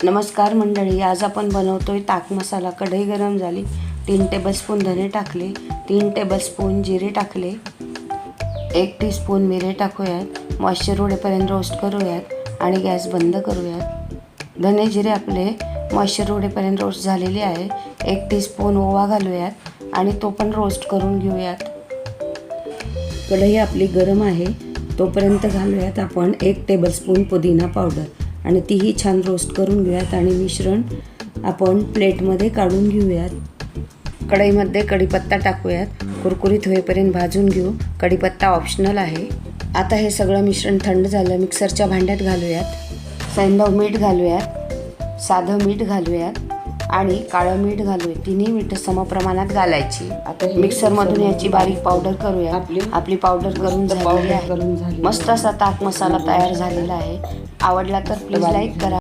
नमस्कार मंडळी, आज आपण बनवतोय ताक मसाला। कढई गरम झाली, 3 टेबलस्पून धने टाकले, 3 टेबलस्पून जिरे टाकले, 1 टीस्पून मिरे टाकूयात। मॉइश्चर उडेपर्यंत रोस्ट करूयात आणि गॅस बंद करूयात। धने जिरे आपले मॉइश्चर उडेपर्यंत रोस्ट झालेले आहे। 1 टीस्पून ओवा घालूयात आणि तो पण रोस्ट करून घेऊयात। कढई आपली गरम आहे, तोपर्यंत घालूयात आपण 1 टेबलस्पून पुदिना पावडर आणि तीही छान रोस्ट करून घेऊयात आणि मिश्रण आपण प्लेटमध्ये काढून घेऊयात। कढईमध्ये कढीपत्ता टाकूयात, कुरकुरीत होईपर्यंत भाजून घेऊ। कढीपत्ता ऑप्शनल आहे। आता हे सगळं मिश्रण थंड झालं, मिक्सरच्या भांड्यात घालूयात। सैंधव मीठ घालूयात, साधं मीठ घालूयात आणि काळं मीठ घालूयात। तिन्ही मीठ समप्रमाणात घालायची। आता मिक्सरमधून याची बारीक पावडर करूया। आपली पावडर करून झाली आहे। मस्त असा ताक मसाला तयार झालेला आहे। आवडला तर प्लीज लाईक करा।